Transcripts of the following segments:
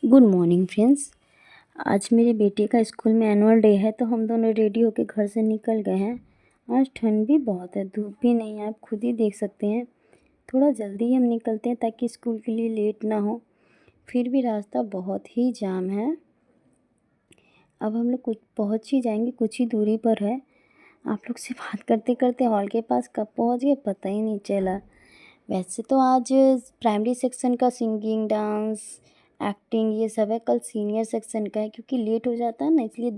Good morning friends. आज मेरे बेटे का स्कूल में एनुअल डे है, तो हम दोनों रेडी होकर घर से निकल गए हैं। आज ठंड भी बहुत है, धूप भी नहीं है, आप खुद ही देख सकते हैं। थोड़ा जल्दी हम निकलते हैं ताकि स्कूल के लिए लेट ना हो। फिर भी रास्ता बहुत ही जाम है। अब हम लोग कुछ पहुंच ही जाएंगे, कुछ ही दूरी पर है। आप लोग से बात करते करते हॉल के पास कब पहुंच गए पता ही नहीं चला। वैसे तो आज प्राइमरी सेक्शन का सिंगिंग, डांस, एक्टिंग ये सब है। कल सीनियर सेक्शन का है, क्योंकि लेट हो जाता है ना, इसलिए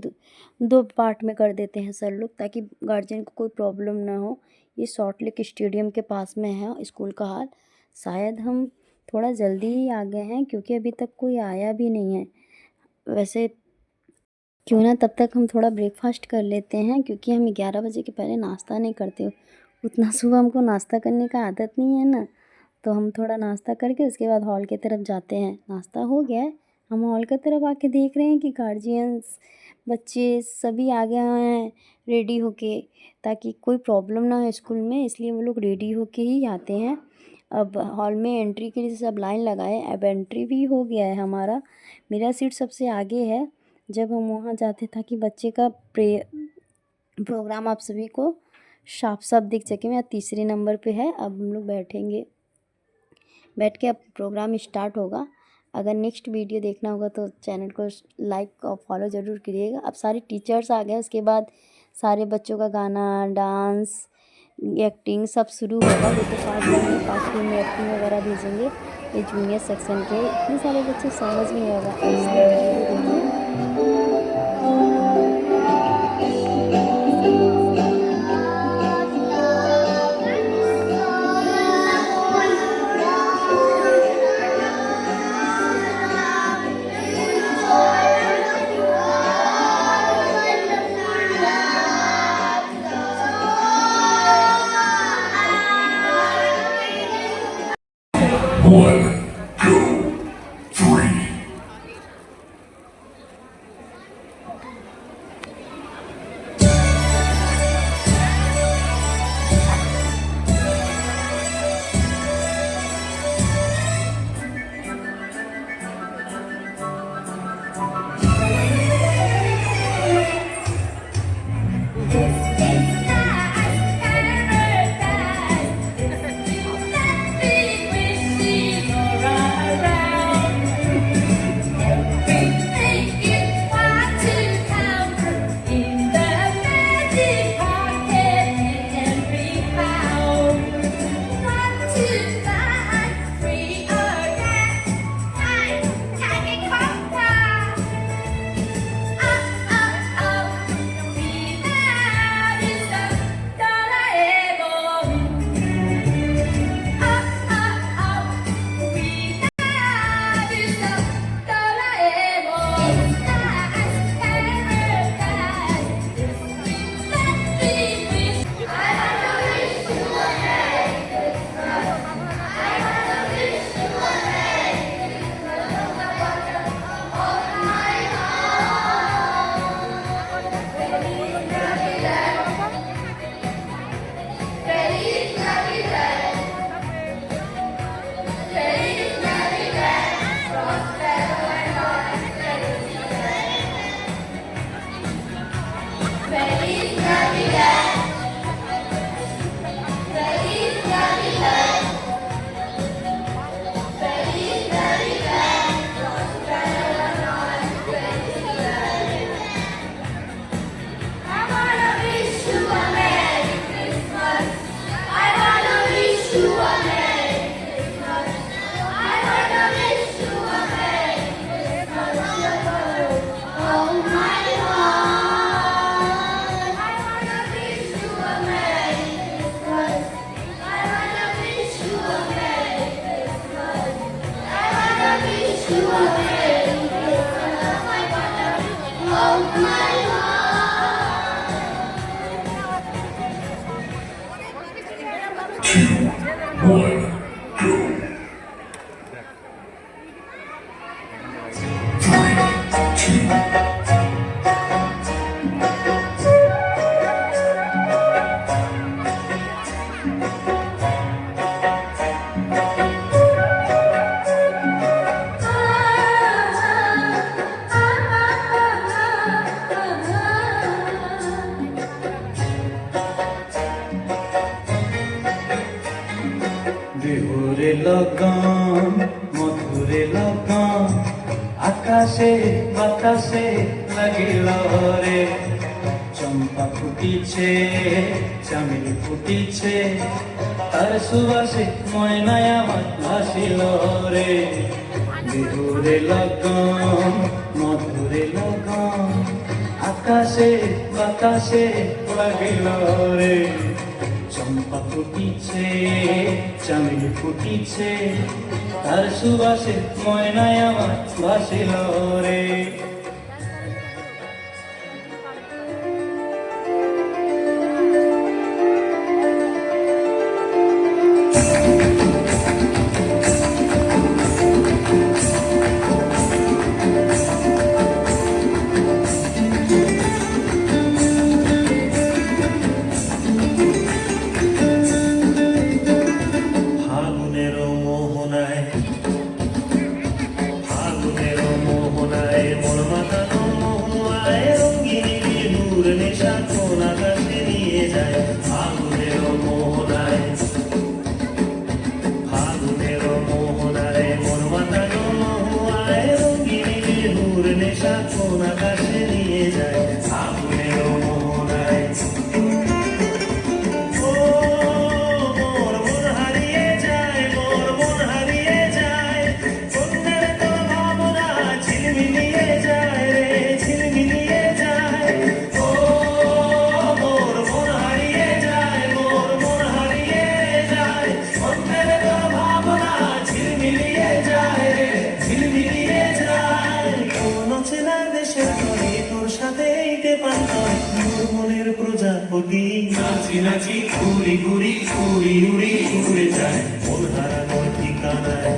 दो पार्ट में कर देते हैं सर लोग, ताकि गार्जियन को कोई प्रॉब्लम ना हो। ये सॉल्ट लेक स्टेडियम के पास में है स्कूल का हाल। शायद हम थोड़ा जल्दी ही आ गए हैं, क्योंकि अभी तक कोई आया भी नहीं है। वैसे क्यों ना तब तक हम थोड़ा ब्रेकफास्ट कर लेते हैं, क्योंकि हम 11 बजे के पहले नाश्ता नहीं करते। उतना सुबह हमको नाश्ता करने का आदत नहीं है ना, तो हम थोड़ा नाश्ता करके उसके बाद हॉल की तरफ जाते हैं। नाश्ता हो गया है, हम हॉल की तरफ आके देख रहे हैं कि गार्जियंस, बच्चे सभी आ गए हैं रेडी होके, ताकि कोई प्रॉब्लम ना हो स्कूल में, इसलिए वो लोग रेडी होके ही आते हैं। अब हॉल में एंट्री के लिए सब लाइन लगाए। अब एंट्री भी हो गया है हमारा। मेरा सीट सबसे आगे है। जब हम वहाँ जाते ताकि बच्चे का प्रोग्राम आप सभी को साफ साफ दिख सके। मेरा तीसरे नंबर पे है। अब हम लोग बैठेंगे, बैठ के अब प्रोग्राम स्टार्ट होगा। अगर नेक्स्ट वीडियो देखना होगा तो चैनल को लाइक और फॉलो ज़रूर करिएगा। अब सारे टीचर्स आ गए, उसके बाद सारे बच्चों का गाना, डांस, एक्टिंग सब शुरू होगा। वो तो 5 में एक्टिंग वगैरह भेजेंगे। ये जूनियर सेक्शन के इतने सारे बच्चे समझ नहीं होगा, इसलिए वीडियो देखिए। One, go, three. Two, one, go. Three, two. লগন আকাশে বাতাসে লাগিল রে চম্পা ফুটিছে চামেলি ফুটিছে তার সুবাসে ময়নায় আমার ভাসিল রে বিহুরে লগন মধুরে লগন আকাশে বাতাসে লাগিল রে চম্পা ফুটিছে চামেলি ফুটিছে তার সুবাসে ময়নায় আমার ভাসিল রে প্রজাপতি নাচি নাচি ঘুরি ঘুরি উড়ি উড়ি উড়ে যায় মন হারানোর ঠিকানায়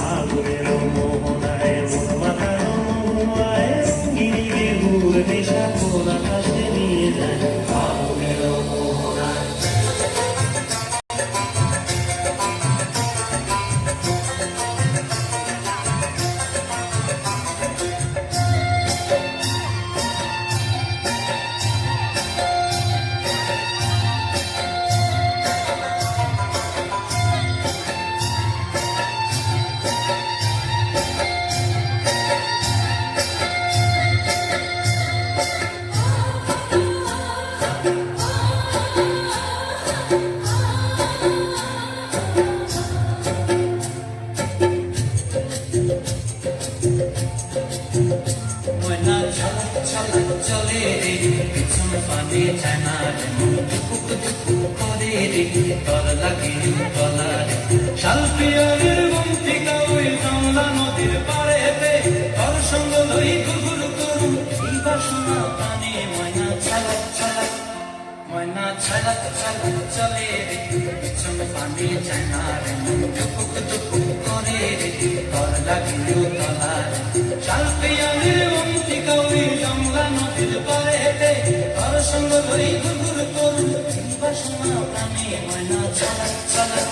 আগুনের মোহনায় মন মাথানো মোহায় গিরিবে ঘুর নেশা কোন আকাশে নিয়ে যায় আগুনের মোহনায় চলে রে পিছন পানে যায় না রে টুকুক টুকুক করে রে তর লাগে তলা রে শালপিয়ারের বন্তিকা ওই জংলা নদীর পাড়েতে তর সঙ্গ লই ঘুঘুর করুন এই বাসনা প্রাণে ময়না ছালাক ছালাক ময়না ছালাক ছালাক চলে রে পিছন পানে যায় না রে টুকুক টুকুক করে রে তর লাগে তলা রে শালপিয়ারের বন্তিকা ওই জংলা নদীর পাড়েতে তর সঙ্গ লই ঘুঘুর করুন এই বাসনা প্রাণে ময়না ছালাক ছালাক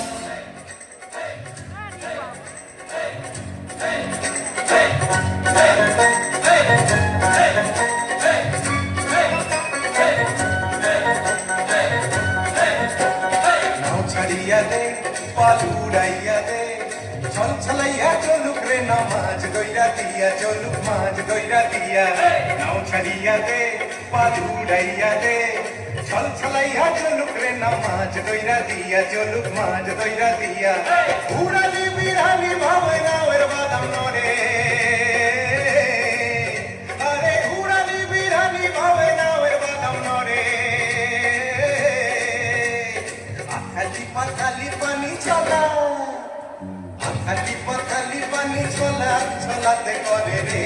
ছাড়িয়া দে পালু উড়াইয়া দে ছল ছলাইয়া চলুক রে নামাজ দইরা দিয়া চলুক মাঝ দইরা দিয়া নাও ছাড়িয়া দে পালু উড়াইয়া দে ছল ছলাইয়া চলুক রে নামাজ দইরা দিয়া চলুক মাঝ দইরা দিয়া উড়ালি বিড়ালি ভাবে নাওয়ের বাদাম নরে আরে উড়ালি বিড়ালি ভাবে নাওয়ের বাদাম নরে আখালি পাখালি পানি চলা আখালি পাখালি পানি চলা চলাতে করে রে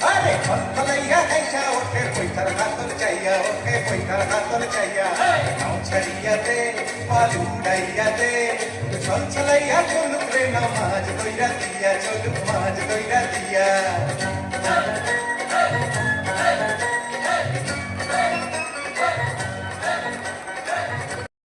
আরে খলখলাইয়া হাইসা ওঠে পয়সার হাতর চাইয়া ওঠে পয়সার হাতর চাইয়া নাও ছাড়িয়া দে পালু উড়াইয়া দে ছল ছলাইয়া চলুক রে নামাজ দইরা দিয়া চলুক মাঝ দইরা দিয়া